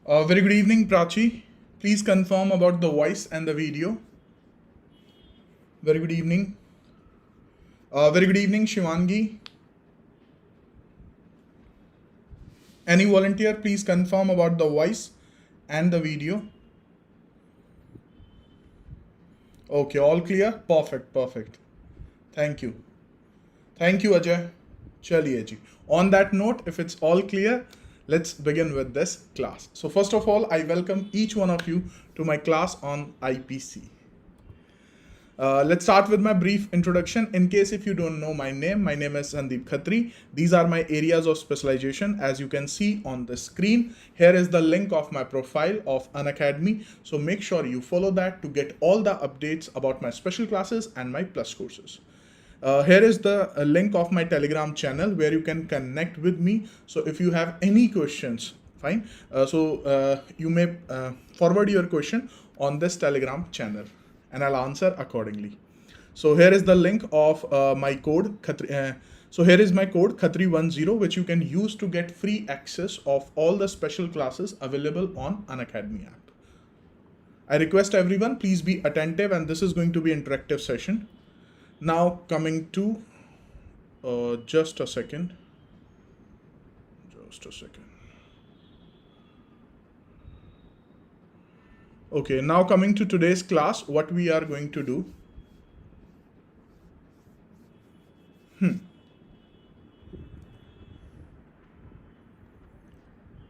Very good evening, Prachi. Please confirm about the voice and the video. Very good evening. Very good evening, Shivangi. Any volunteer, please confirm about the voice and the video. Okay, all clear? Perfect, perfect. Thank you. Thank you, Ajay. Chaliye ji. On that note, if it's all clear, let's begin with this class. So first of all, I welcome each one of you to my class on IPC. Let's start with my brief introduction. In case if you don't know my name is Sandeep Khatri. These are my areas of specialization. As you can see on the screen, here is the link of my profile of Unacademy. So make sure you follow that to get all the updates about my special classes and my plus courses. Here is the link of my Telegram channel where you can connect with me. So if you have any questions, fine. You may forward your question on this Telegram channel and I'll answer accordingly. So here is the link of my code Khatri. So here is my code Khatri10, which you can use to get free access of all the special classes available on Unacademy app. I request everyone, please be attentive, and this is going to be an interactive session. Now coming to just a second. Okay, now coming to today's class, what we are going to do.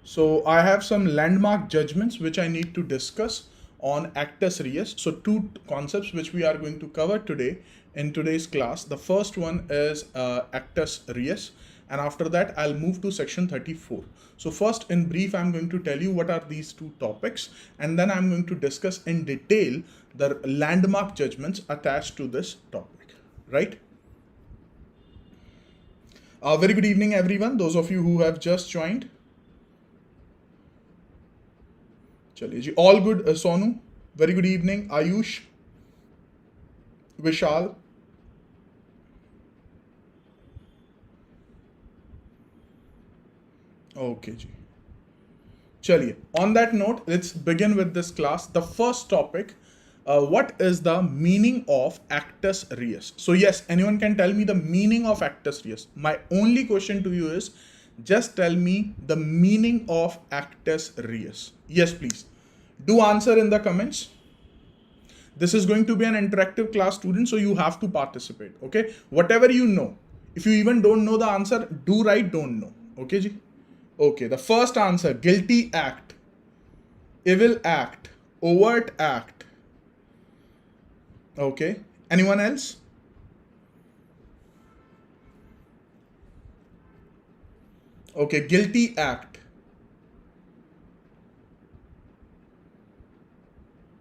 So I have some landmark judgments which I need to discuss on actus reus. So two concepts which we are going to cover today in today's class. The first one is actus reus, and after that I'll move to section 34. So first, in brief, I'm going to tell you what are these two topics, and then I'm going to discuss in detail the landmark judgments attached to this topic, right? Very good evening, everyone. Those of you who have just joined. Chaliye ji, all good. Sonu, very good evening. Ayush, Vishal. Okay ji. Chaliye. On that note, let's begin with this class. The first topic, what is the meaning of actus reus? So yes, anyone can tell me the meaning of actus reus. My only question to you is, just tell me the meaning of actus reus. Yes, please. Do answer in the comments. This is going to be an interactive class, student, so you have to participate. Okay. Whatever you know. If you even don't know the answer, do write don't know. Okay, ji? Okay. The first answer, guilty act, evil act, overt act. Okay. Anyone else? Okay. Guilty act.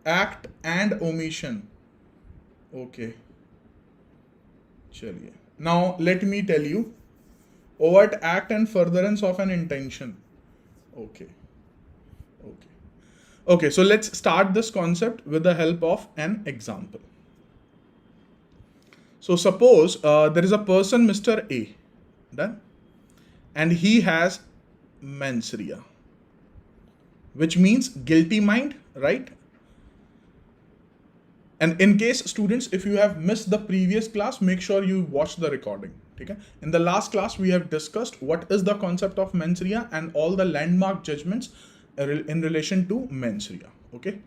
Act and omission. Okay. Chaliye. Now let me tell you. Overt act and furtherance of an intention. Okay. Okay. Okay. So let's start this concept with the help of an example. So suppose there is a person, Mr. A, done, and he has mens rea, which means guilty mind, right? And in case, students, if you have missed the previous class, make sure you watch the recording. Okay? In the last class, we have discussed what is the concept of mens rea and all the landmark judgments in relation to mens rea. Okay?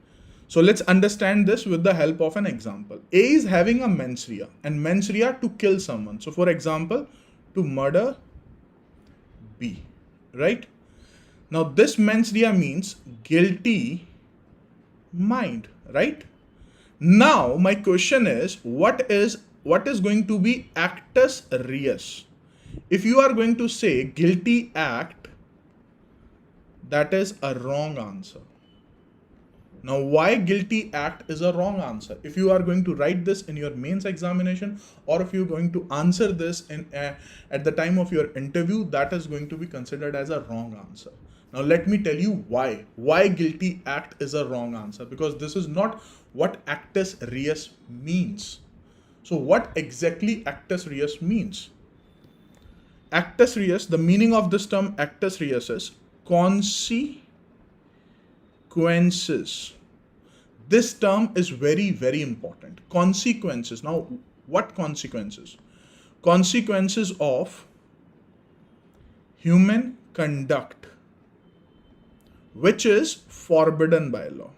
So let's understand this with the help of an example. A is having a mens rea, and mens rea to kill someone. So for example, to murder B, right? Now this mens rea means guilty mind, right? Now my question is, what is going to be actus reus? If you are going to say guilty act, that is a wrong answer. Now why guilty act is a wrong answer? If you are going to write this in your mains examination, or if you're going to answer this in at the time of your interview, that is going to be considered as a wrong answer. Now let me tell you why. Why guilty act is a wrong answer? Because this is not what actus reus means. So what exactly actus reus means? Actus reus, the meaning of this term actus reus is consequences. This term is very, very important. Consequences. Now, what consequences? Consequences of human conduct, which is forbidden by law.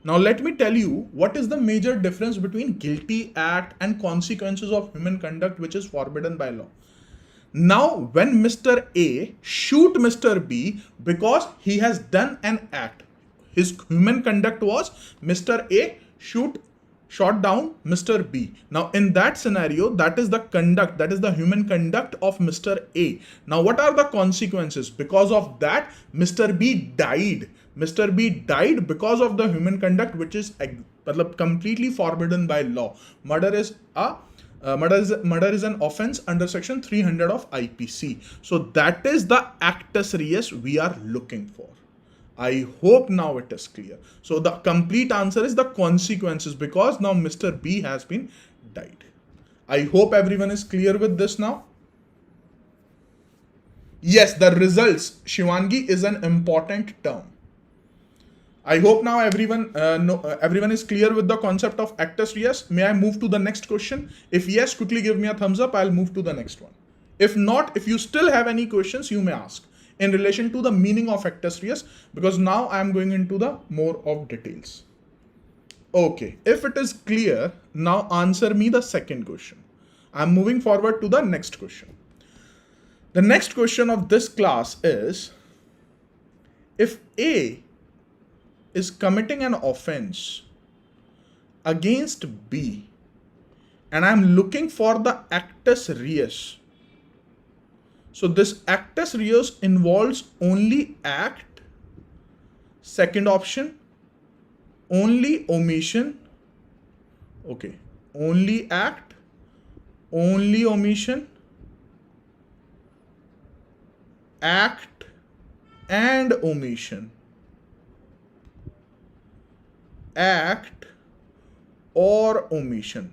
Now let me tell you what is the major difference between guilty act and consequences of human conduct which is forbidden by law. Now when Mr. A shoot Mr. B because he has done an act, his human conduct was Mr. A shot down Mr. B. Now in that scenario, that is the conduct, that is the human conduct of Mr. A. Now what are the consequences? Because of that, Mr. B died. Mr. B died because of the human conduct which is completely forbidden by law. Murder is an offense under section 300 of IPC. So that is the actus reus we are looking for. I hope now it is clear. So the complete answer is the consequences, because now Mr. B has been died. I hope everyone is clear with this now. Yes, the results, Shivangi, is an important term. I hope now everyone is clear with the concept of actus reus. May I move to the next question? If yes, quickly give me a thumbs up. I'll move to the next one. If not, if you still have any questions, you may ask in relation to the meaning of actus reus, because now I am going into the more of details. Okay, if it is clear, now answer me the second question. I'm moving forward to the next question. The next question of this class is, if A is committing an offense against B and I'm looking for the actus reus. So this actus reus involves only act, second option, only omission, okay, only act, only omission, act and omission, act or omission.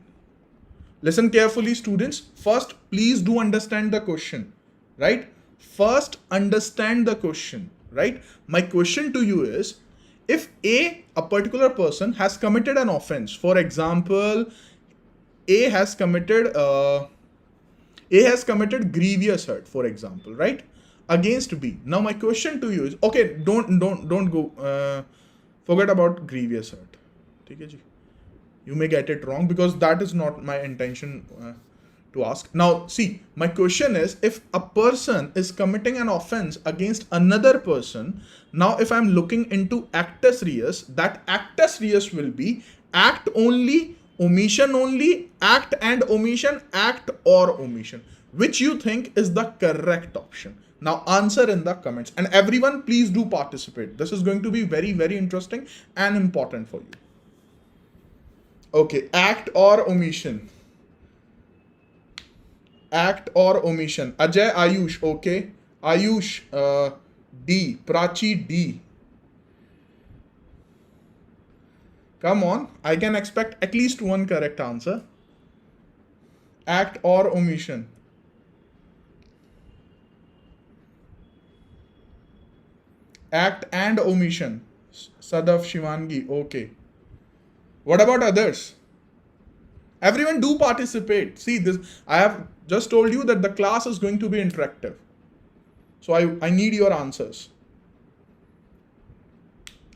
Listen carefully, students. First, please do understand the question, right? First, understand the question, right? My question to you is, if a particular person has committed an offense, for example, A has committed grievous hurt, for example, right, against B. Now my question to you is, okay, don't go, forget about grievous hurt. You may get it wrong because that is not my intention to ask. Now see, my question is, if a person is committing an offense against another person, now if I'm looking into actus reus, that actus reus will be act only, omission only, act and omission, act or omission. Which you think is the correct option? Now answer in the comments, and everyone please do participate. This is going to be very, very interesting and important for you. Okay, act or omission. Act or omission. Ajay, Ayush, okay. Ayush, D. Prachi, D. Come on, I can expect at least one correct answer. Act or omission. Act and omission. Sadaf, Shivangi, okay. What about others? Everyone do participate. See this, I have just told you that the class is going to be interactive. So I need your answers.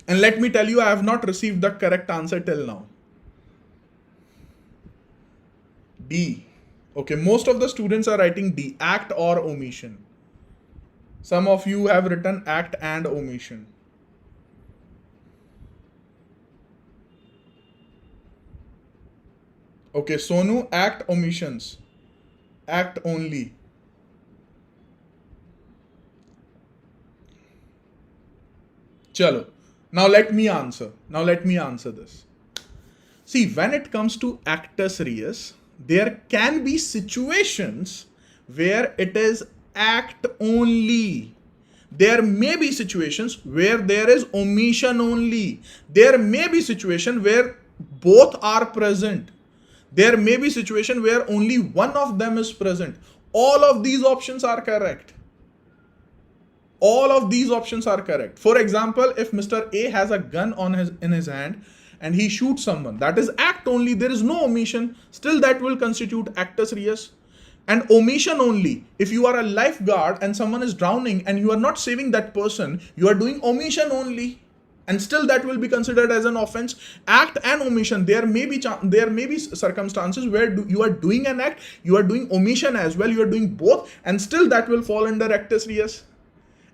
And let me tell you, I have not received the correct answer till now. D. Okay, most of the students are writing D, act or omission. Some of you have written act and omission. Okay, Sonu, act omissions. Act only. Chalo. Now let me answer. This. See, when it comes to actus reus, there can be situations where it is act only. There may be situations where there is omission only. There may be situation where both are present. There may be situation where only one of them is present. All of these options are correct. All of these options are correct. For example, if Mr. A has a gun in his hand and he shoots someone, that is act only, there is no omission, still that will constitute actus reus. And omission only, if you are a lifeguard and someone is drowning and you are not saving that person, you are doing omission only, and still that will be considered as an offense. Act and omission, there may be circumstances where you are doing an act, you are doing omission as well, you are doing both, and still that will fall under actus reus.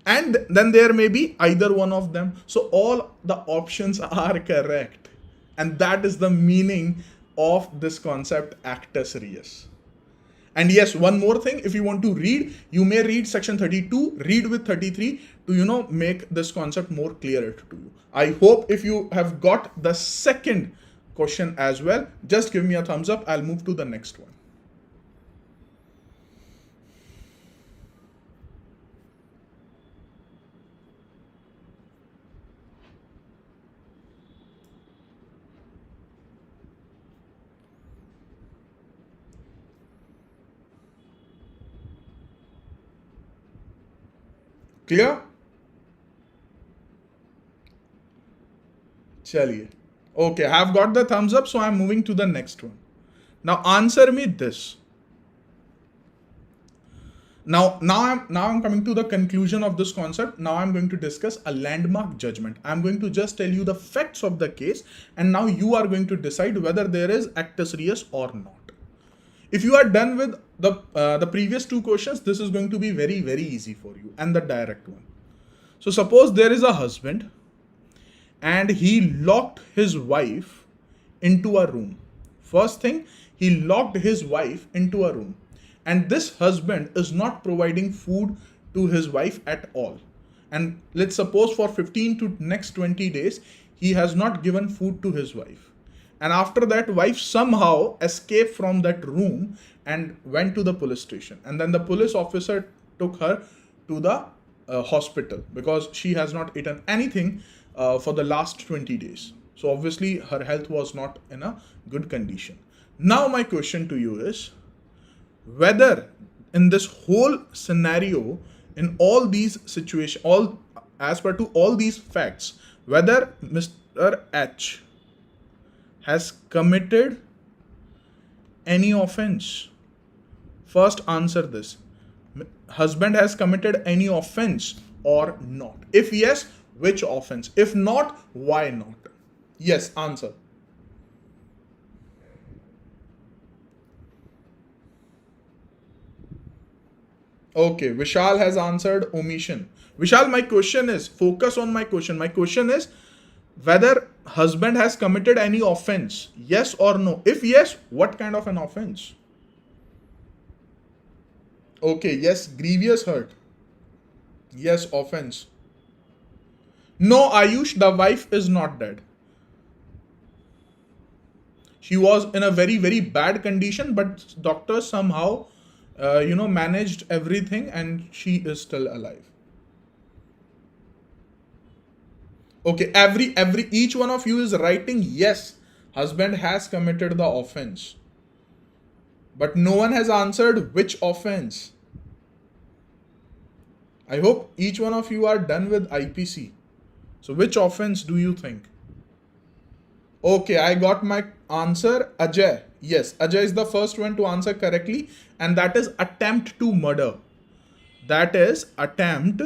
And then there may be either one of them. So all the options are correct, and that is the meaning of this concept actus reus. And yes, one more thing, if you want to read, you may read section 32, read with 33 to make this concept more clearer to you. I hope if you have got the second question as well, just give me a thumbs up. I'll move to the next one. Clear? Chaliye. Okay, I have got the thumbs up, so I'm moving to the next one. Now answer me this. Now I'm coming to the conclusion of this concept. Now I'm going to discuss a landmark judgment. I'm going to just tell you the facts of the case, and now you are going to decide whether there is actus reus or not. If you are done with the previous two questions, this is going to be very, very easy for you, and the direct one. So suppose there is a husband and he locked his wife into a room. First thing, he locked his wife into a room, and this husband is not providing food to his wife at all. And let's suppose for 15 to next 20 days, he has not given food to his wife. And after that, wife somehow escaped from that room and went to the police station. And then the police officer took her to the hospital because she has not eaten anything for the last 20 days. So obviously her health was not in a good condition. Now my question to you is whether in this whole scenario, in all these situations, as per to all these facts, whether Mr. H has committed any offense. First answer this. Husband has committed any offense or not? If yes, which offense? If not, why not? Yes, answer. Okay, Vishal has answered omission. Vishal, my question is, focus on my question. My question is whether husband has committed any offense. Yes or no? If yes, what kind of an offense? Okay, yes, grievous hurt. Yes, offense. No, Ayush, the wife is not dead. She was in a very, very bad condition, but doctors somehow, managed everything and she is still alive. Okay, each one of you is writing yes, husband has committed the offense. But no one has answered which offense. I hope each one of you are done with IPC. So which offense do you think? Okay, I got my answer. Ajay. Yes, Ajay is the first one to answer correctly, and that is attempt to murder. That is attempt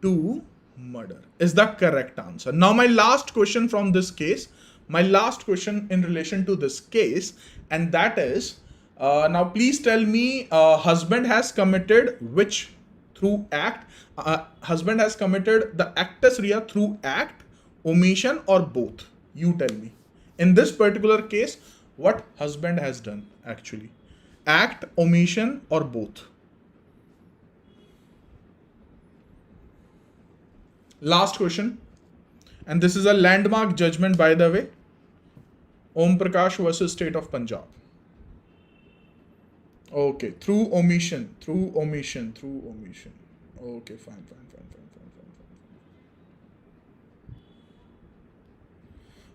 to murder is the correct answer. Now my last question from this case, my last question in relation to this case, and that is, now please tell me, husband has committed which through act? Husband has committed the actus rea through act, omission, or both? You tell me. In this particular case, what husband has done actually? Act, omission, or both? Last question, and this is a landmark judgment, by the way. Om Prakash versus State of Punjab. Okay, through omission. Okay, fine.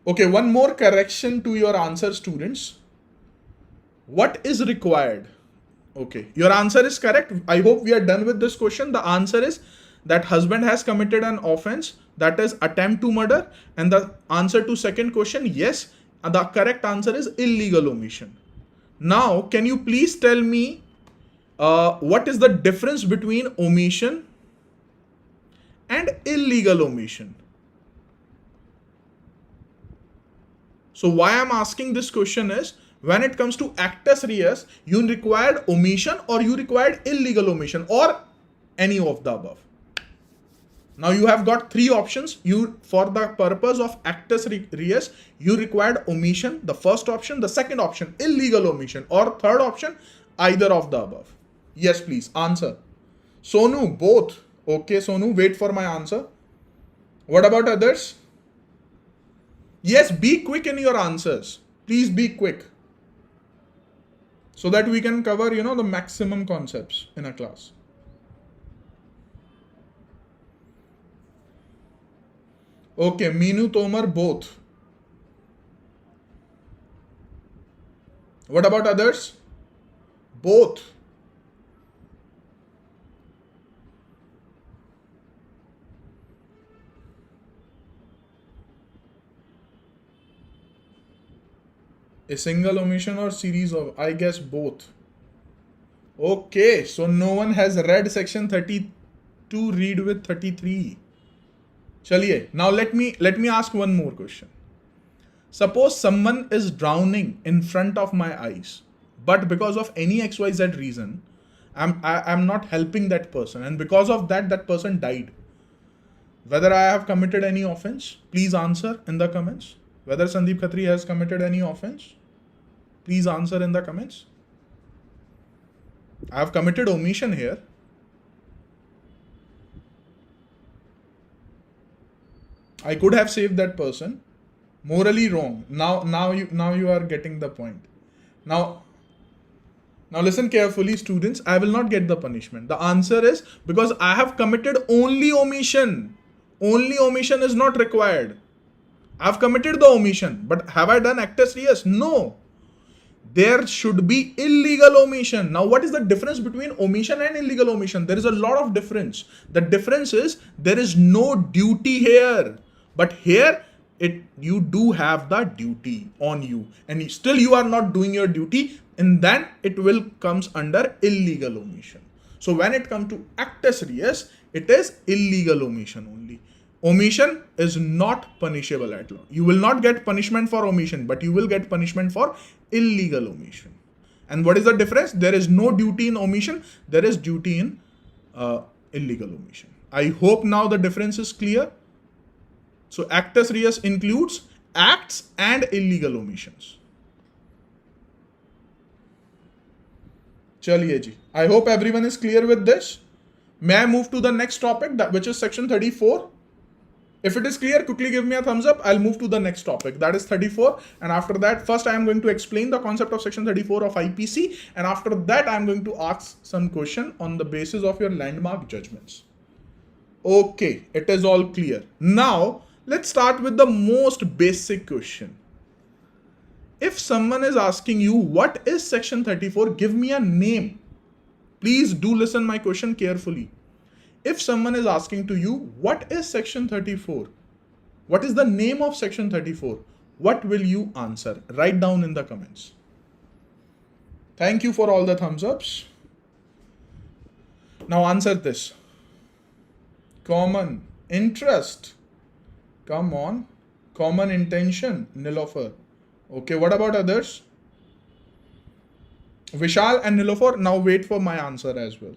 Okay, one more correction to your answer, students. What is required? Okay, your answer is correct. I hope we are done with this question. The answer is that husband has committed an offense, that is attempt to murder. And the answer to second question, yes, the correct answer is illegal omission. Now, can you please tell me what is the difference between omission and illegal omission? So why I'm asking this question is, when it comes to actus reus, you required omission or you required illegal omission or any of the above. Now you have got three options. You, for the purpose of actus reus, you required omission, the first option, the second option, illegal omission, or third option, either of the above. Yes, please answer. Sonu, both. Okay, Sonu, wait for my answer. What about others? Yes, be quick in your answers. Please be quick. So that we can cover, the maximum concepts in a class. Okay, Meenu, Tomar, both. What about others? Both. A single omission or series of? I guess both. Okay, so no one has read section 32. Read with 33. Chaliye. Now let me ask one more question. Suppose someone is drowning in front of my eyes, but because of any XYZ reason, I'm not helping that person, and because of that person died. Whether I have committed any offense, please answer in the comments. Whether Sandeep Khatri has committed any offense, please answer in the comments. I have committed omission here. I could have saved that person. Morally wrong. Now you are getting the point. Now listen carefully, students. I will not get the punishment. The answer is because I have committed only omission. Only omission is not required. I have committed the omission, but have I done actus reus? No. There should be illegal omission. Now, what is the difference between omission and illegal omission? There is a lot of difference. The difference is there is no duty here, but here you do have the duty on you, and still you are not doing your duty, and then it will comes under illegal omission. So when it comes to actus reus, it is illegal omission only. Omission is not punishable at law. You will not get punishment for omission, but you will get punishment for illegal omission. And what is the difference? There is no duty in omission. There is duty in illegal omission. I hope now the difference is clear. So actus reus includes acts and illegal omissions. Chaliye ji. I hope everyone is clear with this. May I move to the next topic, which is section 34? If it is clear, quickly give me a thumbs up. I'll move to the next topic, that is 34. And after that, first I am going to explain the concept of section 34 of IPC. And after that, I am going to ask some question on the basis of your landmark judgments. Okay, it is all clear. Now, let's start with the most basic question. If someone is asking you, what is section 34? Give me a name. Please do listen my question carefully. If someone is asking to you, what is section 34? What is the name of section 34? What will you answer? Write down in the comments. Thank you for all the thumbs ups. Now answer this. Common interest. Come on. Common intention. Nilofer. Okay, what about others? Vishal and Nilofer. Now wait for my answer as well.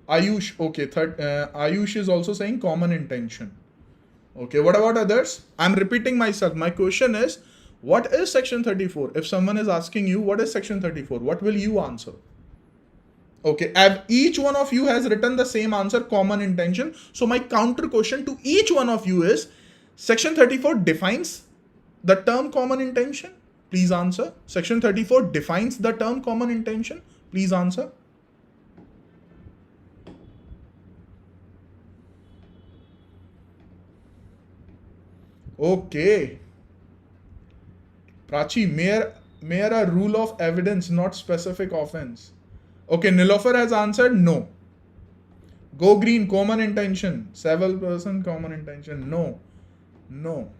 Ayush, okay, Ayush is also saying common intention. Okay, what about others? I'm repeating myself. My question is, what is section 34? If someone is asking you, what is section 34? What will you answer? Okay, each one of you has written the same answer, common intention. So my counter question to each one of you is, section 34 defines the term common intention? Please answer. Section 34 defines the term common intention? Please answer. Okay. Prachi, mere a rule of evidence, not specific offense. Okay, Nilofer has answered no. Go green, common intention. Several person, common intention. No. No.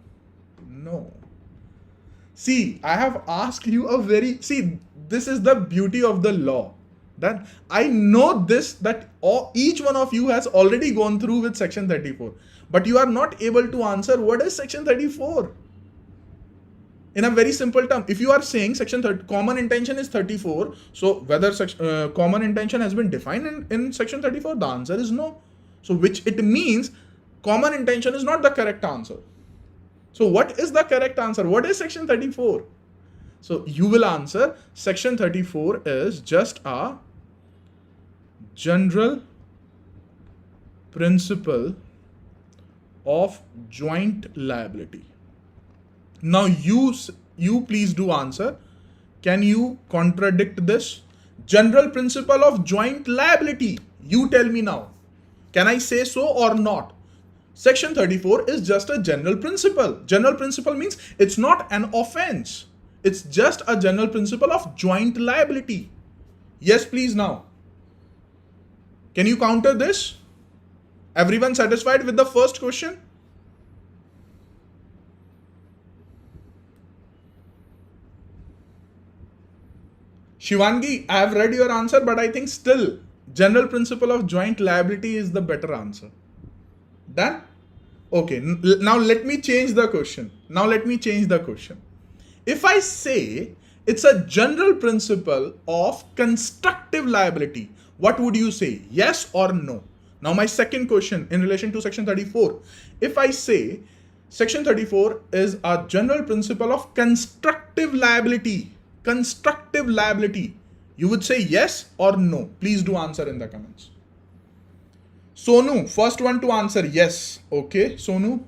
No. See, I have asked you a very... See, this is the beauty of the law. That I know this, that each one of you has already gone through with section 34. But you are not able to answer what is section 34. In a very simple term, if you are saying section 30, common intention is 34, so whether common intention has been defined in section 34, the answer is no. So which it means common intention is not the correct answer. So what is the correct answer? What is section 34? So you will answer section 34 is just a general principle of joint liability. Now you please do answer. Can you contradict this? General principle of joint liability. You tell me now. Can I say so or not? Section 34 is just a general principle. General principle means it's not an offense. It's just a general principle of joint liability. Yes, please now. Can you counter this? Everyone satisfied with the first question? Shivangi, I have read your answer, but I think still general principle of joint liability is the better answer. Done? Okay, now let me change the question. If I say it's a general principle of constructive liability, what would you say? Yes or no? Now my second question in relation to section 34. If I say section 34 is a general principle of constructive liability, you would say yes or no? Please do answer in the comments. Sonu, first one to answer yes. Okay, Sonu.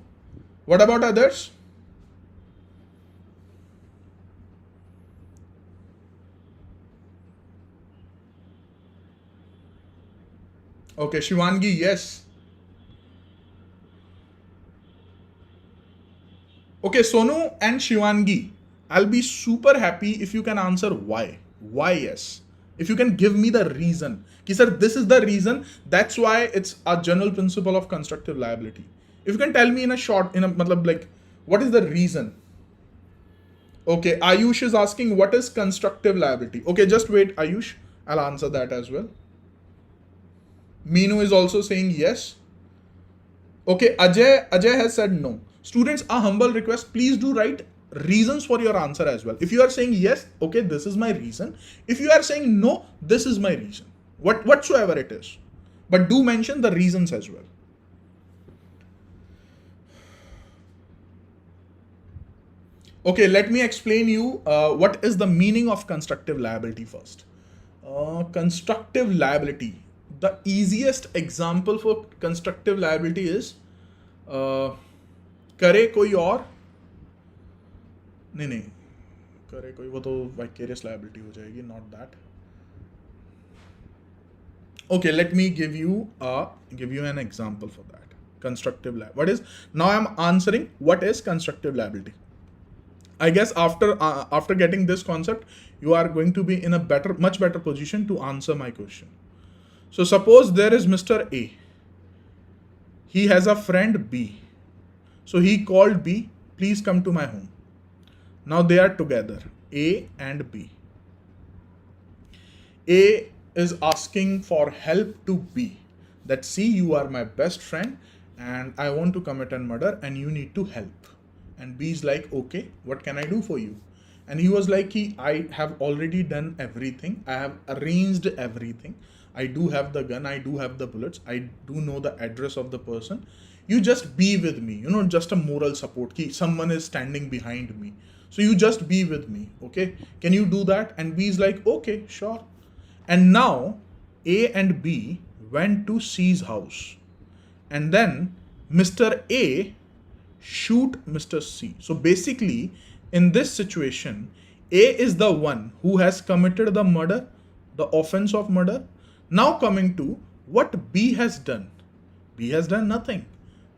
What about others? Okay, Shivangi, yes. Okay, Sonu and Shivangi, I'll be super happy if you can answer why. Why yes? If you can give me the reason. Ki sir, this is the reason. That's why it's a general principle of constructive liability. If you can tell me what is the reason? Okay, Ayush is asking what is constructive liability. Okay, just wait, Ayush. I'll answer that as well. Meenu is also saying yes. Okay, Ajay has said no. Students, a humble request, please do write reasons for your answer as well. If you are saying yes, okay, this is my reason. If you are saying no, this is my reason. Whatsoever it is. But do mention the reasons as well. Okay, let me explain you what is the meaning of constructive liability first. Constructive liability. The easiest example for constructive liability is करे कोई और नहीं करे कोई, वो तो vicarious liability हो जाएगी, not that. Okay, let me give you an example for that. Constructive liability. What is, now I'm answering what is constructive liability. I guess after getting this concept, you are going to be in a much better position to answer my question. So suppose there is Mr. A. He has a friend B. So he called B, please come to my home. Now they are together, A and B. A is asking for help to B. That, see, you are my best friend and I want to commit a murder and you need to help. And B is like, okay, what can I do for you? And he was like, I have already done everything. I have arranged everything. I do have the gun. I do have the bullets. I do know the address of the person. You just be with me, just a moral support. Someone is standing behind me. So you just be with me, okay? Can you do that? And B is like, okay, sure. And now A and B went to C's house. And then Mr. A shoot Mr. C. So basically, in this situation, A is the one who has committed the murder, the offense of murder. Now coming to what B has done. B has done nothing.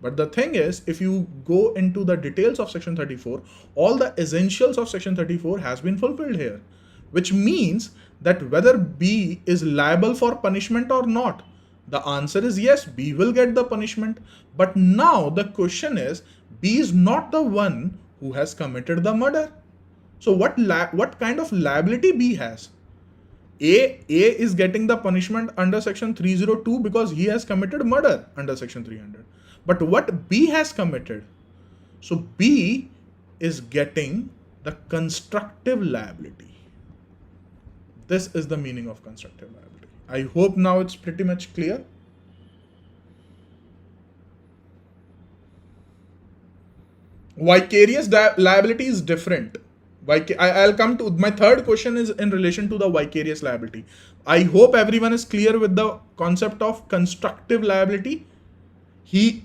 But the thing is, if you go into the details of section 34, all the essentials of section 34 has been fulfilled here, which means that whether B is liable for punishment or not, the answer is yes, B will get the punishment. But now the question is, B is not the one who has committed the murder. So what kind of liability B has? A is getting the punishment under section 302 because he has committed murder under section 300. But what B has committed? So B is getting the constructive liability. This is the meaning of constructive liability. I hope now it's pretty much clear. Vicarious liability is different. I'll come to my third question is in relation to the vicarious liability. I hope everyone is clear with the concept of constructive liability. He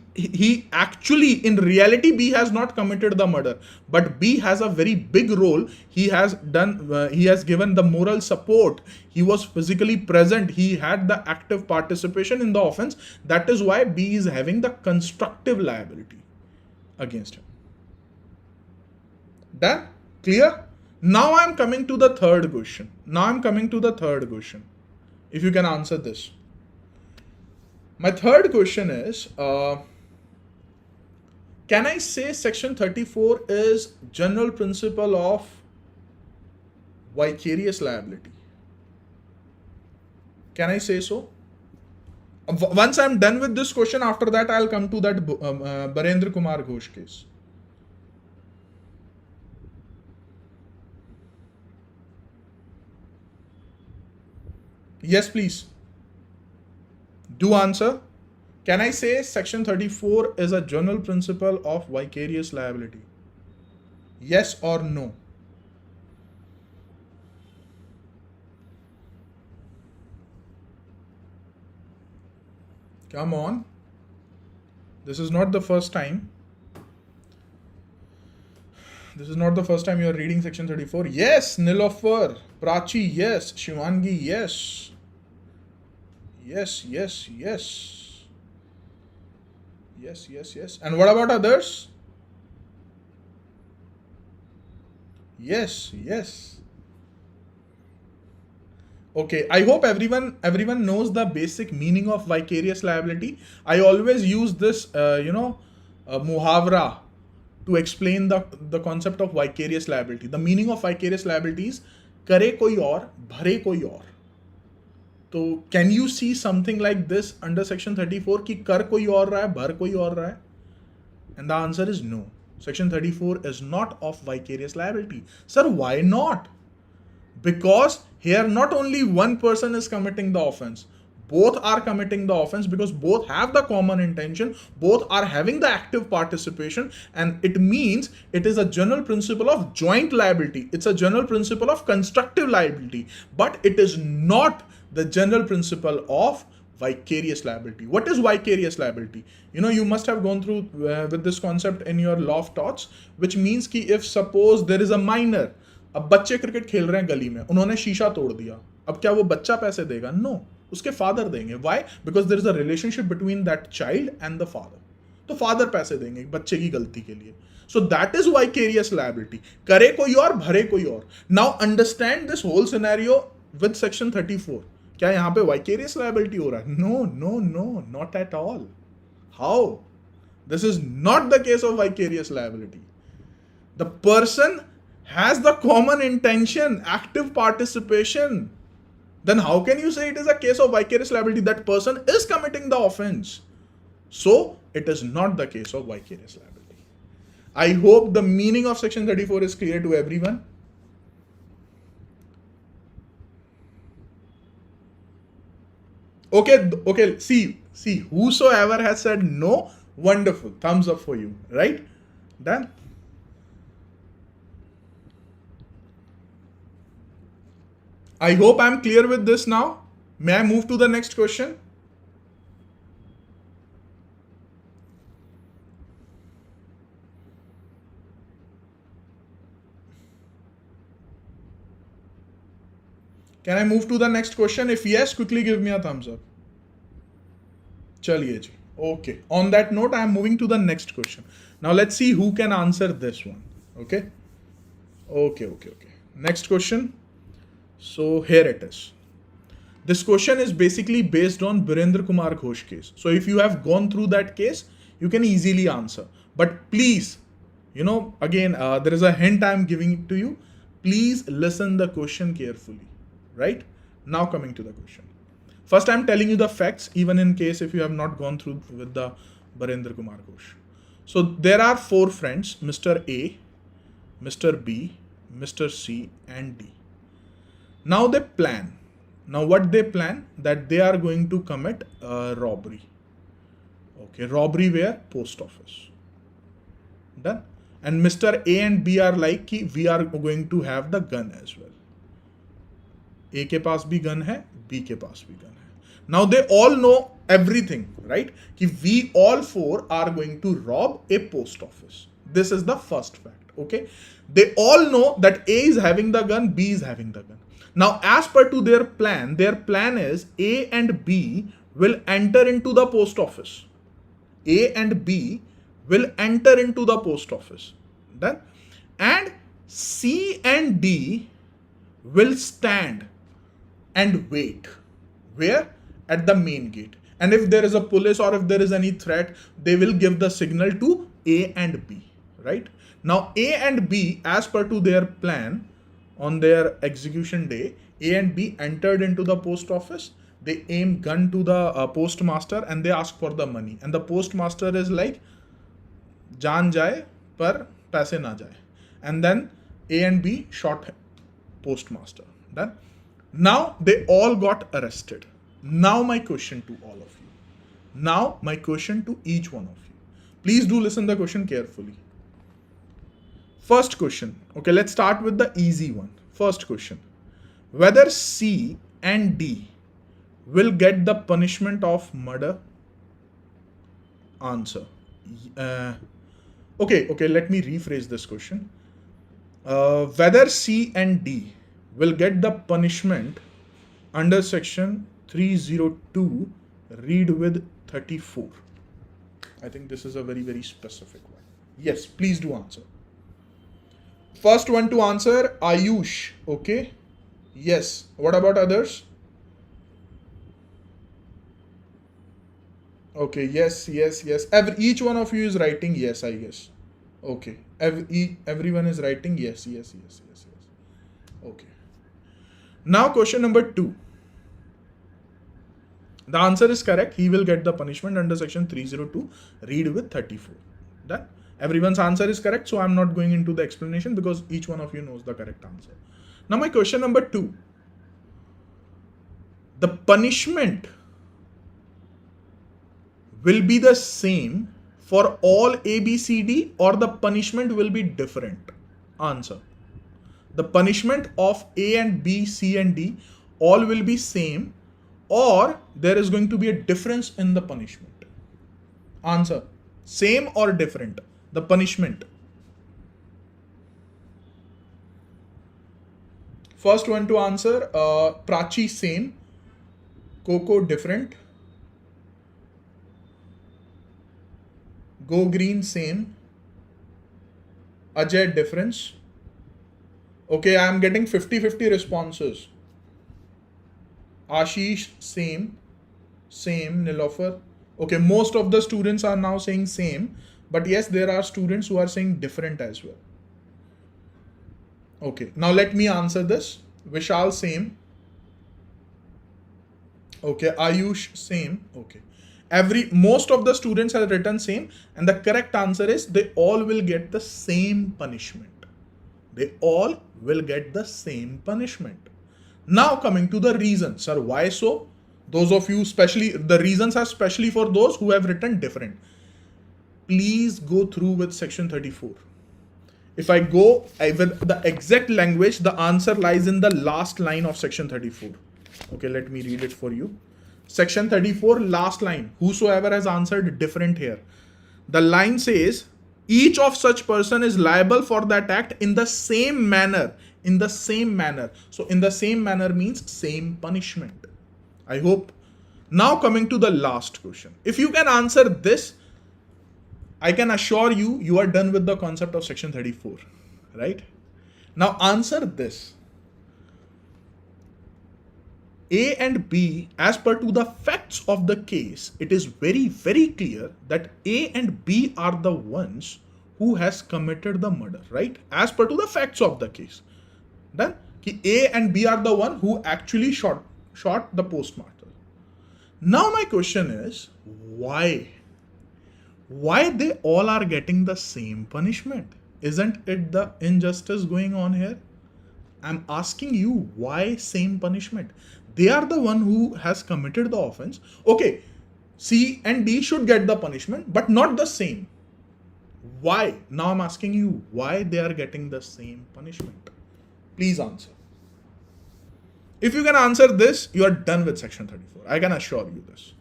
actually, in reality, B has not committed the murder, but B has a very big role. He has given the moral support. He was physically present. He had the active participation in the offense. That is why B is having the constructive liability against him. Done? Clear? Now I'm coming to the third question. If you can answer this. My third question is, can I say section 34 is general principle of vicarious liability? Can I say so? Once I'm done with this question, after that I'll come to that Barendra Kumar Ghosh case. Yes, please. Do answer. Can I say section 34 is a general principle of vicarious liability? Yes or no? Come on. This is not the first time. This is not the first time you are reading section 34. Yes, Nilofer. Prachi, yes. Shivangi, yes. Yes. And what about others? Yes. Okay, I hope everyone knows the basic meaning of vicarious liability. I always use this, muhavra to explain the concept of vicarious liability. The meaning of vicarious liability is करे कोई और, भरे कोई और. So can you see something like this under section 34 कि कर कोई और रहा है, भर कोई और रहा है? And the answer is no. Section 34 is not of vicarious liability. Sir, why not? Because here not only one person is committing the offense, both are committing the offense because both have the common intention, both are having the active participation, and it means it is a general principle of joint liability. It's a general principle of constructive liability, but it is not the general principle of vicarious liability. What is vicarious liability? You must have gone through with this concept in your law of torts, which means कि if suppose there is a minor, अब बच्चे cricket खेल रहे हैं गली में, उन्होंने शीशा तोड़ दिया, अब क्या वो बच्चा पैसे देगा? नो, उसके फादर देंगे. Why? Because there is a relationship between that child and the father. तो फादर पैसे देंगे बच्चे की गलती के लिए. So that is vicarious liability. करे कोई और, भरे कोई और. Now understand this whole scenario with section 34. क्या यहाँ पे वाइकेरियस लायबिलिटी हो रहा है? No, not at all. How? This is not the case of vicarious liability. The person has the common intention, active participation. Then how can you say it is a case of vicarious liability? That person is committing the offense. So it is not the case of vicarious liability. I hope the meaning of section 34 is clear to everyone. Okay, see, whosoever has said no, wonderful, thumbs up for you, right? Done. I hope I'm clear with this now. May I move to the next question? Can I move to the next question? If yes, quickly give me a thumbs up. चलिए जी, Okay. On that note, I am moving to the next question. Now let's see who can answer this one. Okay. Okay. Next question. So here it is. This question is basically based on Birendra Kumar Ghosh case. So if you have gone through that case, you can easily answer. But please, again, there is a hint I am giving to you. Please listen the question carefully. Right? Now coming to the question. First, I'm telling you the facts, even in case if you have not gone through with the Birendra Kumar Ghosh. So there are 4 friends, Mr. A, Mr. B, Mr. C, and D. Now they plan. Now what they plan? That they are going to commit a robbery. Okay, robbery where? Post office. Done. And Mr. A and B are like कि we are going to have the gun as well. A के पास भी gun है, B के पास भी gun है. Now they all know everything, right? कि we all 4 are going to rob a post office. This is the first fact. Okay. They all know that A is having the gun, B is having the gun. Now, as per to their plan is A and B will enter into the post office. A and B will enter into the post office. Done. And C and D will stand and wait. Where? At the main gate. And if there is a police or if there is any threat, they will give the signal to A and B. Right? Now, A and B, as per to their plan, on their execution day, A and B entered into the post office. They aim gun to the postmaster and they ask for the money. And the postmaster is like, jaan jaye par paise na jaye. And then A and B shot postmaster. Done. Now they all got arrested. Now my question to all of you. Now my question to each one of you. Please do listen the question carefully. First question. Okay, let's start with the easy one. First question. Whether C and D will get the punishment of murder? Answer. Okay, let me rephrase this question. Whether C and D will get the punishment under section 302, read with 34. I think this is a very, very specific one. Yes, please do answer. First one to answer, Ayush. Okay. Yes. What about others? Okay. Yes. Each one of you is writing yes, I guess. Okay. Everyone is writing yes. Okay. Now question number 2. The answer is correct. He will get the punishment under section 302. Read with 34. Done. Everyone's answer is correct. So I'm not going into the explanation because each one of you knows the correct answer. Now my question number 2. The punishment will be the same for all A, B, C, D, or the punishment will be different? Answer. The punishment of A and B, C and D all will be same, or there is going to be a difference in the punishment? Answer. Same or different? The punishment. First one to answer, Prachi same, Coco different, Go Green same, Ajay difference. Okay, I am getting 50-50 responses. Ashish same, Nilofer. Okay, most of the students are now saying same, but yes, there are students who are saying different as well. Okay, now let me answer this. Vishal same. Okay, Ayush same. Okay. Most of the students have written same, and the correct answer is they all will get the same punishment. They all will get the same punishment. Now coming to the reason. Sir, why so? Those of you, especially, the reasons are specially for those who have written different. Please go through with section 34. If I go with the exact language, the answer lies in the last line of section 34. Okay, let me read it for you. Section 34, last line. Whosoever has answered different here. The line says, each of such person is liable for that act in the same manner. In the same manner. So in the same manner means same punishment. I hope Now coming to the last question. If you can answer this, I can assure you, you are done with the concept of section 34, right? Now answer this. A and B, as per to the facts of the case, it is very, very clear that A and B are the ones who has committed the murder, right? As per to the facts of the case. Then, A and B are the one who actually shot the postmaster. Now my question is, why? Why they all are getting the same punishment? Isn't it the injustice going on here? I'm asking you, why same punishment? They are the one who has committed the offense. Okay, C and D should get the punishment, but not the same. Why? Now I'm asking you, why they are getting the same punishment? Please answer. If you can answer this, you are done with section 34. I can assure you this.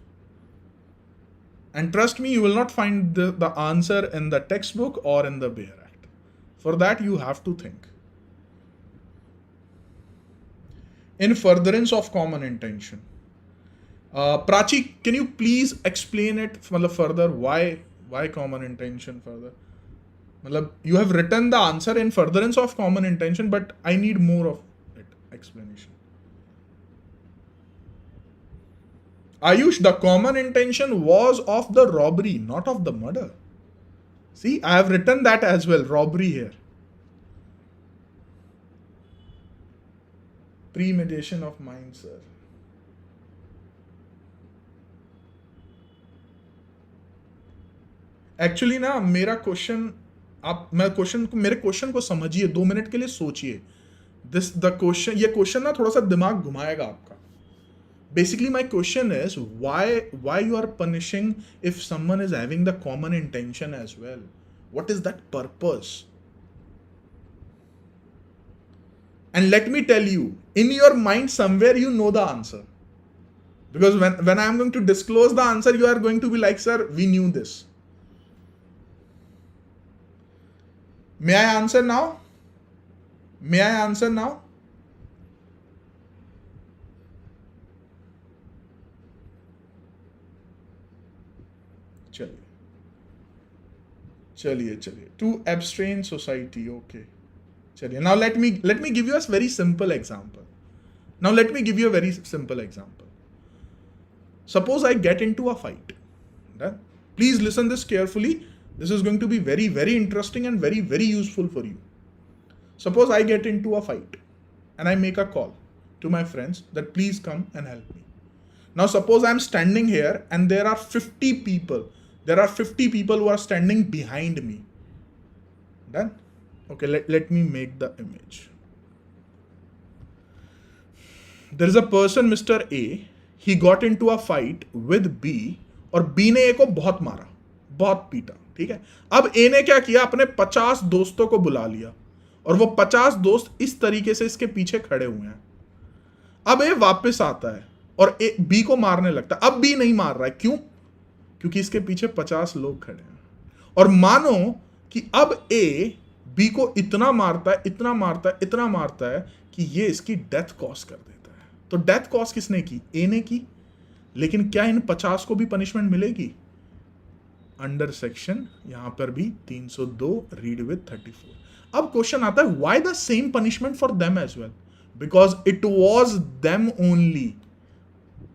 And trust me, you will not find the answer in the textbook or in the Bayer Act. For that, you have to think. In furtherance of common intention. Prachi, can you please explain it further? Why common intention further? You have written the answer in furtherance of common intention, but I need more of it, explanation. Ayush, the common intention was of the robbery, not of the murder. See, I have written that as well, robbery here. Premeditation of mind, sir. Actually ना मेरा question मेरे question को समझिए, 2 minute के लिए सोचिए. ये question ना थोड़ा सा दिमाग घुमाएगा आपका. Basically, my question is, why you are punishing if someone is having the common intention as well? What is that purpose? And let me tell you, in your mind somewhere you know the answer. Because when I am going to disclose the answer, you are going to be like, sir, we knew this. May I answer now? May I answer now? चलिए to abstain society. Okay, चलिए. Now let me give you a very simple example. Suppose I get into a fight. Right? Please listen this carefully. This is going to be very, very interesting and very, very useful for you. Suppose I get into a fight and I make a call to my friends that please come and help me. Now suppose I'm standing here and there are 50 people. There are 50 people who are standing behind me. Done? Okay, let me make the image. There is a person, Mr. A. He got into a fight with B और B ने A को बहुत मारा, बहुत पीटा. ठीक है. अब A ने क्या किया, अपने 50 दोस्तों को बुला लिया और वो 50 दोस्त इस तरीके से इसके पीछे खड़े हुए हैं. अब A वापस आता है और B को मारने लगता है. अब B नहीं मार रहा है. क्यों? क्योंकि इसके पीछे 50 लोग खड़े हैं. और मानो कि अब A B को इतना मारता है कि ये इसकी डेथ कॉज कर देता है. तो डेथ कॉज किसने की? A ने की. लेकिन क्या इन 50 को भी पनिशमेंट मिलेगी? अंडर सेक्शन यहां पर भी 302 रीड विद 34. अब क्वेश्चन आता है, why the same punishment for them as well? Because it was them only.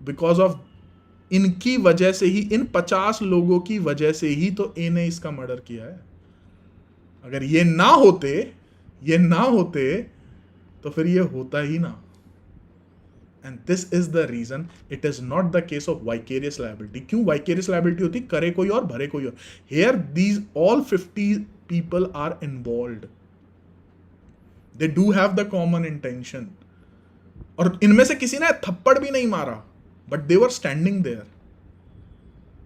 Because of इनकी वजह से ही, इन 50 लोगों की वजह से ही तो ए ने इसका मर्डर किया है. अगर ये ना होते तो फिर ये होता ही ना. And this is the reason it is not the case of vicarious liability. क्यों वाइकेरियस लायबिलिटी होती? करे कोई और भरे कोई और. Here these all 50 people are involved. They do have the common intention. और इनमें से किसी ने थप्पड़ भी नहीं मारा, but they were standing there,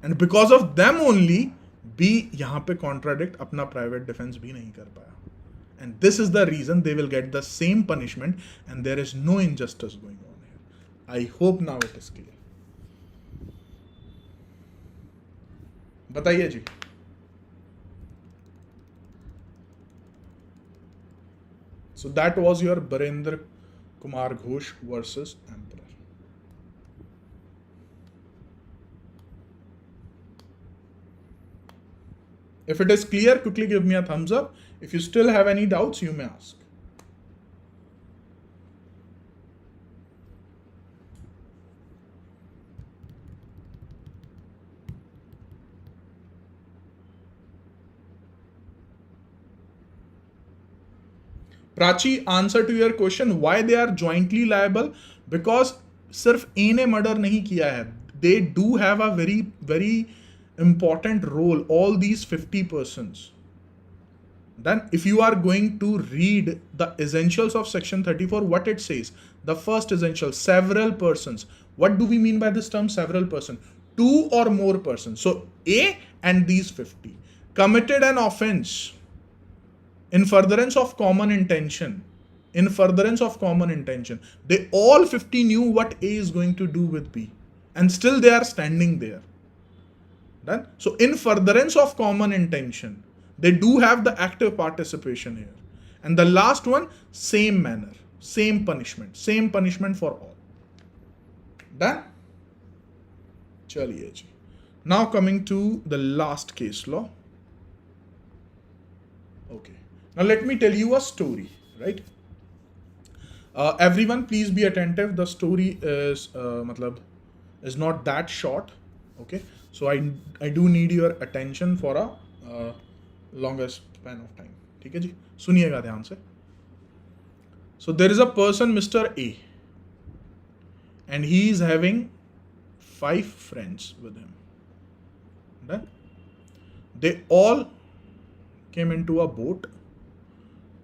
and because of them only B यहाँ पे contradict अपना private defense भी नहीं कर पाया. And this is the reason they will get the same punishment and there is no injustice going on here. I hope now it is clear. बताइए जी. So that was your Barendra Kumar Ghosh versus Emperor. If it is clear, quickly give me a thumbs up. If you still have any doubts, you may ask. Prachi, answer to your question, why they are jointly liable? Because सिर्फ A ने murder नहीं किया है. They do have a very, very important role, all these 50 persons. Then if you are going to read the essentials of section 34, what it says? The first essential, several persons. What do we mean by this term several person? Two or more persons. So A and these 50 committed an offense in furtherance of common intention. In furtherance of common intention. They all 50 knew what A is going to do with B. And still they are standing there. Done? So in furtherance of common intention, they do have the active participation here. And the last one, same manner, same punishment for all. Done? Chaliye ji. Now coming to the last case law. Okay. Now let me tell you a story, right? Everyone please be attentive. The story is is not that short. Okay. So I do need your attention for a longer span of time. ठीक है जी, सुनिएगा ध्यान से. So there is a person, Mr. A, and he is having 5 friends with him. Done? They all came into a boat.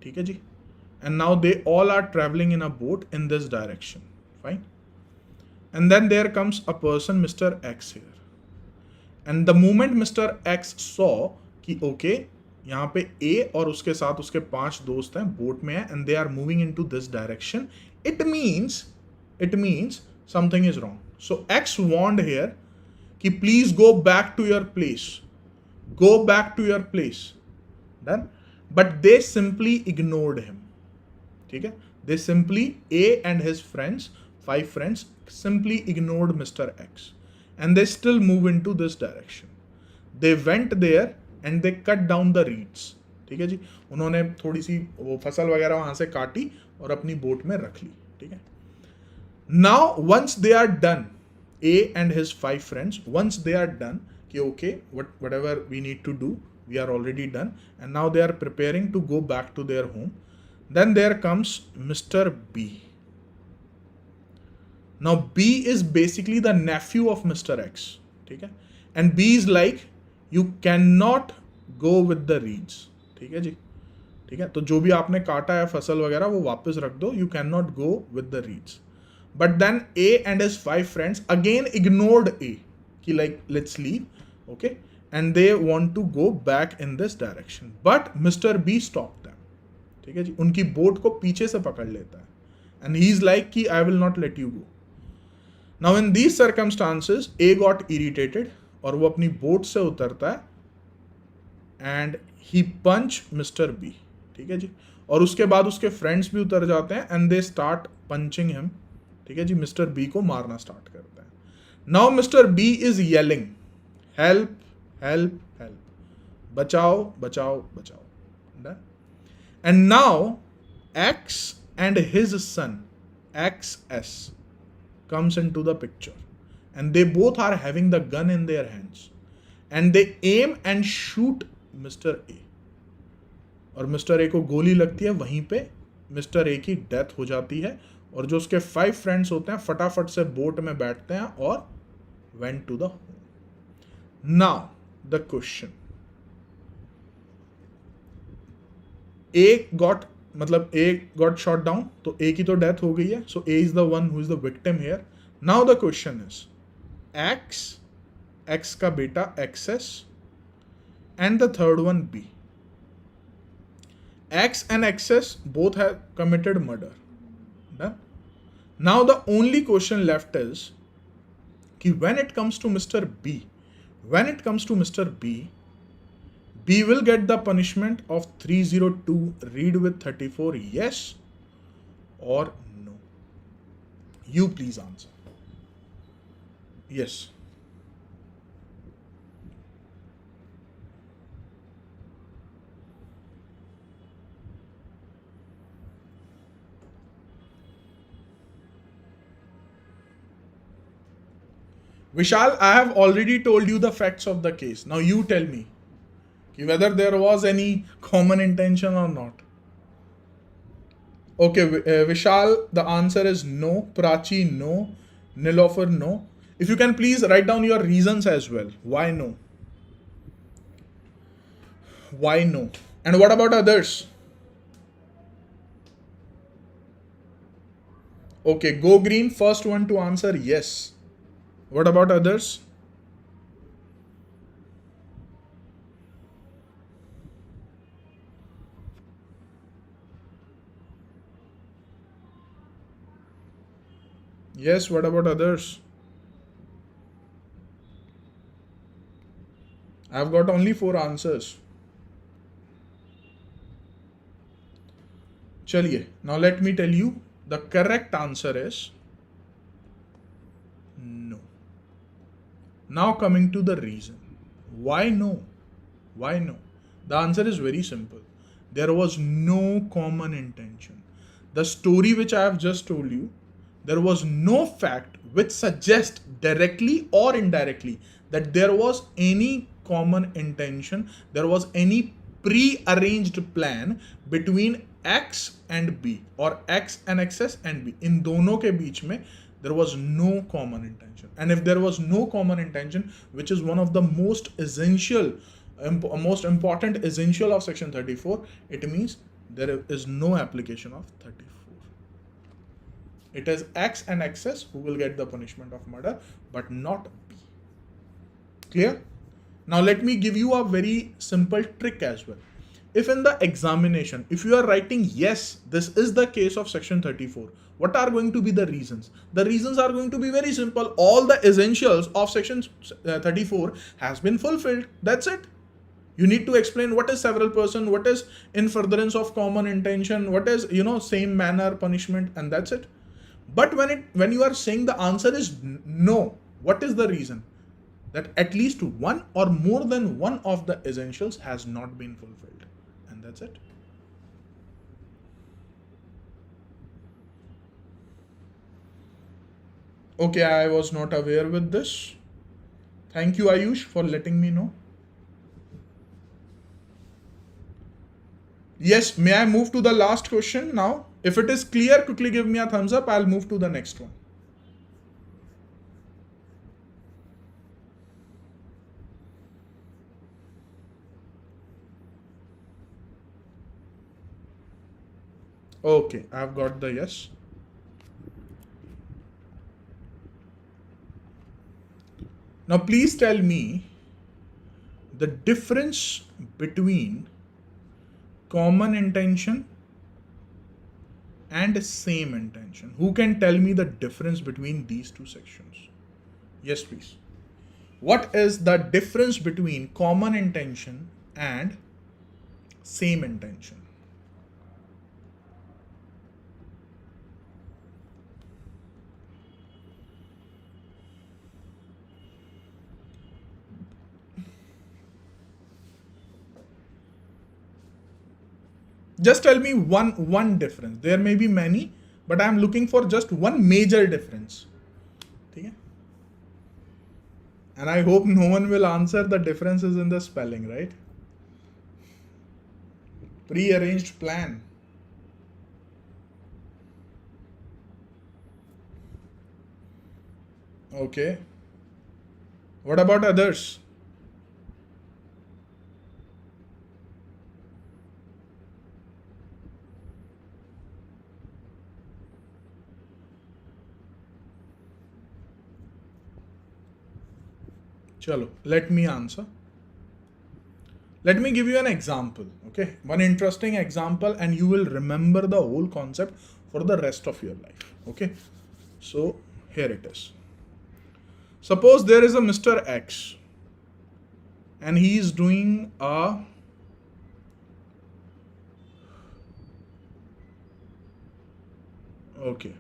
ठीक है जी, and now they all are traveling in a boat in this direction. Fine. And then there comes a person, Mr. X here. And the moment Mr. X saw कि okay, यहाँ पे A और उसके साथ उसके 5 दोस्त हैं, बोट में हैं, and they are moving into this direction, it means something is wrong. So X warned here कि please go back to your place. Go back to your place. Done? But they simply ignored him. ठीक है? They simply, A and his friends, 5 friends, simply ignored Mr. X. And they still move into this direction. They went there and they cut down the reeds. ठीक है जी, उन्होंने थोड़ी सी वो फसल वगैरह वहां से काटी और अपनी बोट में रख ली. ठीक है. Now once they are done, A and his 5 friends, once they are done, कि okay, whatever we need to do, we are already done, and now they are preparing to go back to their home. Then there comes Mr. B. Now B is basically the nephew of Mr. X. ठीक है. And B is like, you cannot go with the reeds. ठीक है जी. ठीक है, तो जो भी आपने काटा है फसल वगैरह वो वापस रख दो. You cannot go with the reeds. But then A and his 5 friends again ignored A कि like let's leave. Okay, and they want to go back in this direction. But Mr. B stopped them. ठीक है जी, उनकी boat को पीछे से पकड़ लेता है. And he is like कि I will not let you go. Now in these circumstances, A got irritated और वो अपनी बोट से उतरता है and he punch Mr. B. ठीक है जी, और उसके बाद उसके फ्रेंड्स भी उतर जाते हैं and they start punching him. ठीक है जी, मिस्टर बी को मारना स्टार्ट करता है. Now mister B is yelling, help help help, बचाओ बचाओ बचाओ. And now X and his son XS comes into the picture and they both are having the gun in their hands and they aim and shoot Mr. A. और mister A को गोली लगती है, वहीं पे मिस्टर ए की death हो जाती है और जो उसके 5 फ्रेंड्स होते हैं फटाफट से बोट में बैठते हैं और went to the home. Now the question, A got shot down, तो ए की तो डेथ हो गई है, so A is the one who is the victim here. Now the question is X का बेटा XS and the third one B. X and XS both have committed murder. Done? Now the only question left is कि when it comes to Mr. B, B will get the punishment of 302 read with 34, yes or no? You please answer. Yes. Vishal, I have already told you the facts of the case. Now you tell me whether there was any common intention or not. Okay, Vishal, the answer is no. Prachi, no. Nilofer, no. If you can please write down your reasons as well. Why no? Why no? And what about others? Okay, go green, first one to answer yes. What about others? Yes, what about others? I've got only 4 answers. Chaliye, now let me tell you the correct answer is no. Now coming to the reason. Why no? Why no? The answer is very simple. There was no common intention. The story which I have just told you, there was no fact which suggests directly or indirectly that there was any common intention, there was any pre-arranged plan between X and B or X and XS and B. In दोनों के बीच में there was no common intention. And if there was no common intention, which is one of the most essential, most important essential of section 34, it means there is no application of 34. It is X and XS who will get the punishment of murder, but not B. Clear? Now let me give you a very simple trick as well. If in the examination, if you are writing yes, this is the case of section 34, what are going to be the reasons? The reasons are going to be very simple. All the essentials of section 34 has been fulfilled. That's it. You need to explain what is several person, what is in furtherance of common intention, what is, same manner punishment, and that's it. But when you are saying the answer is no, what is the reason? That at least one or more than one of the essentials has not been fulfilled. And that's it. Okay, I was not aware with this. Thank you, Ayush, for letting me know. Yes, may I move to the last question now? If it is clear, quickly give me a thumbs up. I'll move to the next one. Okay, I've got the yes. Now please tell me the difference between common intention and same intention. Who can tell me the difference between these two sections? Yes, please. What is the difference between common intention and same intention? Just tell me one difference. There may be many, but I am looking for just one major difference. Okay? And I hope no one will answer the differences in the spelling, right? Pre-arranged plan. Okay. What about others? Chalo, let me answer. Let me give you an example, okay? One interesting example, and you will remember the whole concept for the rest of your life, okay? So, here it is. Suppose there is a Mr. X, and he is doing a okay,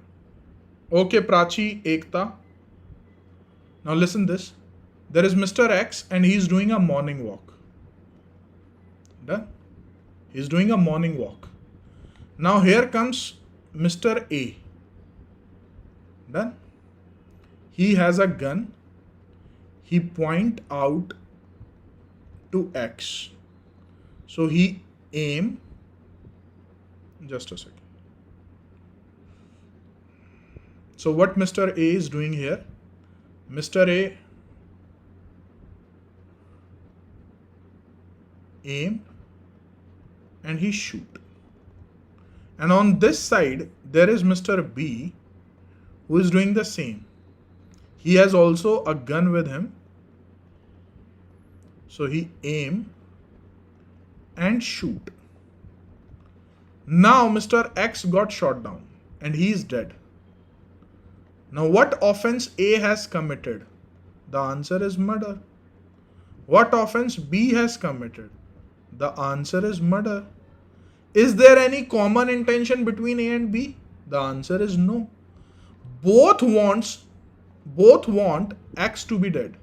Prachi, Ekta. Now listen this. There is Mr. X and he is doing a morning walk. Done? He is doing a morning walk. Now here comes Mr. A. Done? He has a gun he point out to X. So he aim, just a second. So what Mr. A is doing here, Mr. A aim and he shoot. And on this side, there is Mr. B who is doing the same. He has also a gun with him. So he aim and shoot. Now Mr. X got shot down and he is dead. Now what offense A has committed? The answer is murder. What offense B has committed? The answer is murder. Is there any common intention between A and B? The answer is no. Both want X to be dead.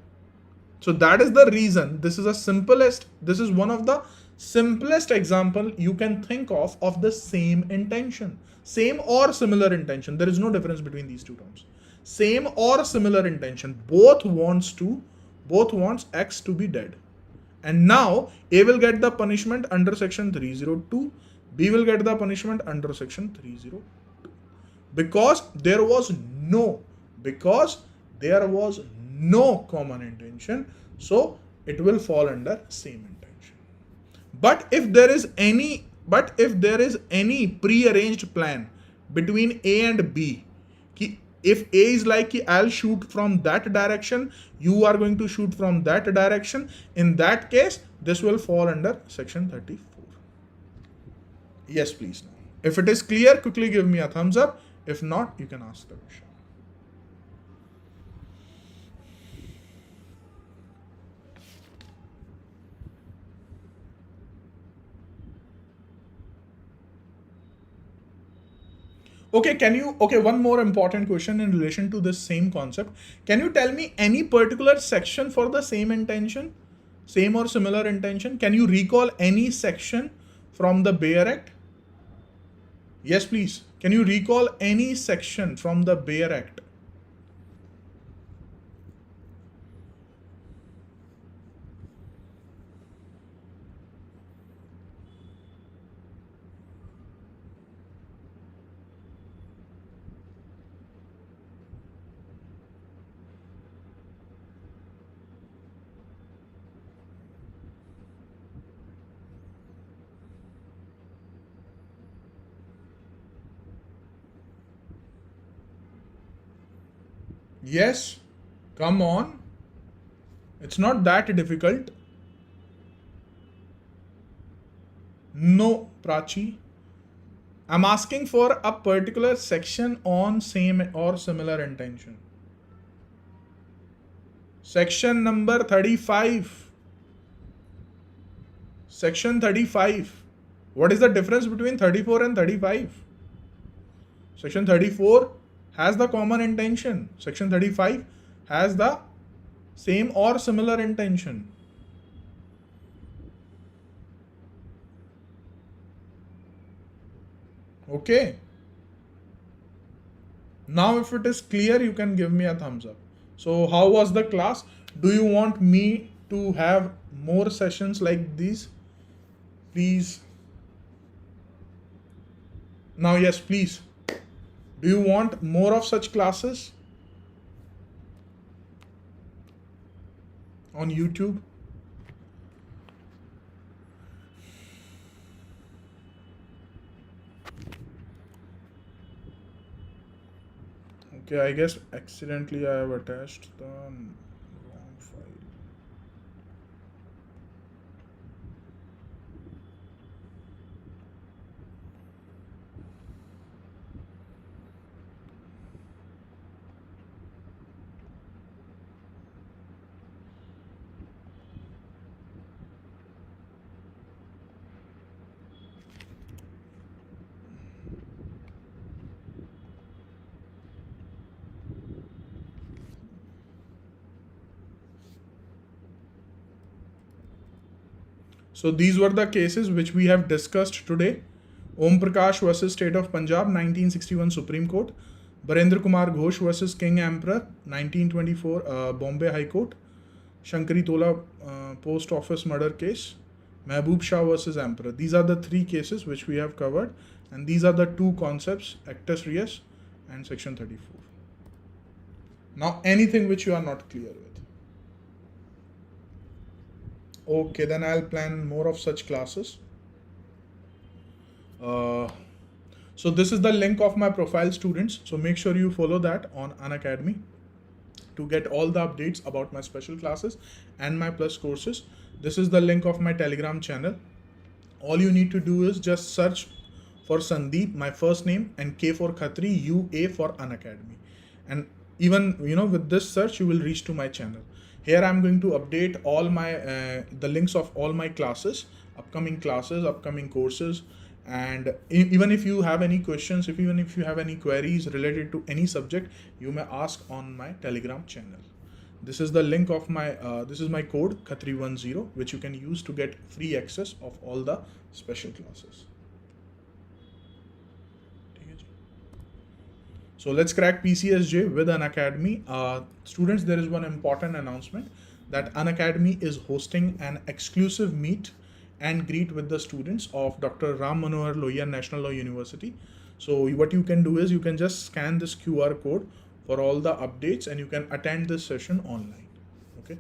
So that is the reason this is one of the simplest example you can think of the same intention. Same or similar intention. There is no difference between these two terms. Same or similar intention. Both wants X to be dead. And now A will get the punishment under section 302. B will get the punishment under section 302. Because there was no common intention, so it will fall under same intention. But if there is any pre-arranged plan between A and B, if A is like I'll shoot from that direction, you are going to shoot from that direction, in that case this will fall under section 34. Yes, please. If it is clear, quickly give me a thumbs up. If not, you can ask the question. Okay, one more important question in relation to this same concept. Can you tell me any particular section for the same intention? Same or similar intention? Can you recall any section from the Bayer Act? Yes, please. Can you recall any section from the Bayer Act? Yes, come on. It's not that difficult. No, Prachi. I'm asking for a particular section on same or similar intention. Section number 35. Section 35. What is the difference between 34 and 35? Section 34 has the common intention. Section 35 has the same or similar intention. Okay. Now if it is clear, you can give me a thumbs up. So how was the class? Do you want me to have more sessions like these? Please. Now yes, please. Do you want more of such classes on YouTube? Okay, I guess accidentally I have attached the wrong file. So these were the cases which we have discussed today. Om Prakash versus State of Punjab, 1961 Supreme Court. Barendra Kumar Ghosh versus King Emperor, 1924 Bombay High Court. Shankari Tola post office murder case, Mehboob Shah versus Emperor. These are the three cases which we have covered, and these are the two concepts, actus reus and section 34. Now, anything which you are not clear with. Okay, then I'll plan more of such classes. So this is the link of my profile, students. So make sure you follow that on Unacademy to get all the updates about my special classes and my plus courses. This is the link of my Telegram channel. All you need to do is just search for Sandeep, my first name, and K for Khatri, UA for Unacademy. And even with this search, you will reach to my channel. Here I'm going to update all my the links of all my classes, upcoming courses. And even if you have any questions, even if you have any queries related to any subject, you may ask on my Telegram channel. This is the link of my, this is my code Khatri10, which you can use to get free access of all the special classes. So let's crack PCS J with Unacademy. Students, there is one important announcement that Unacademy is hosting an exclusive meet and greet with the students of Dr. Ram Manohar Lohia National Law University. So what you can do is you can just scan this QR code for all the updates and you can attend this session online. Okay.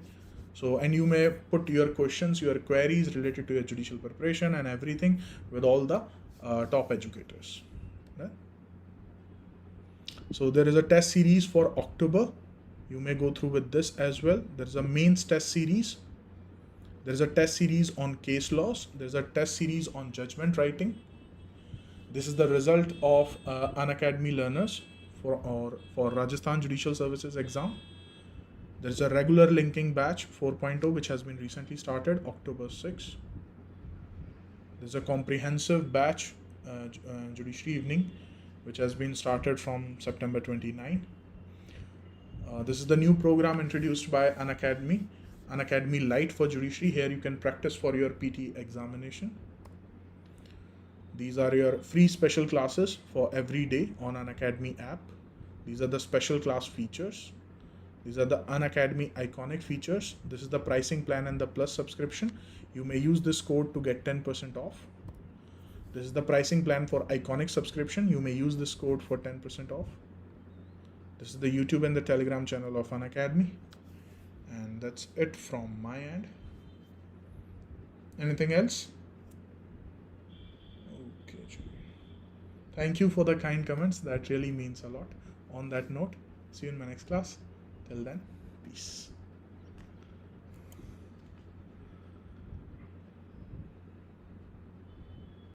So, and you may put your questions, your queries related to your judicial preparation and everything with all the top educators. Right? So there is a test series for October. You may go through with this as well. There's a mains test series. There's a test series on case laws. There's a test series on judgment writing. This is the result of Unacademy learners for Rajasthan Judicial Services exam. There's a regular linking batch 4.0 which has been recently started October 6. There's a comprehensive batch judiciary evening which has been started from September 29. This is the new program introduced by Unacademy Lite for Judiciary. Here you can practice for your PT examination. These are your free special classes for every day on Unacademy app. These are the special class features. These are the Unacademy iconic features. This is the pricing plan and the plus subscription. You may use this code to get 10% off. This is the pricing plan for iconic subscription. You may use this code for 10% off. This is the YouTube and the Telegram channel of Unacademy. And that's it from my end. Anything else? Okay. Thank you for the kind comments. That really means a lot. On that note, see you in my next class. Till then, peace.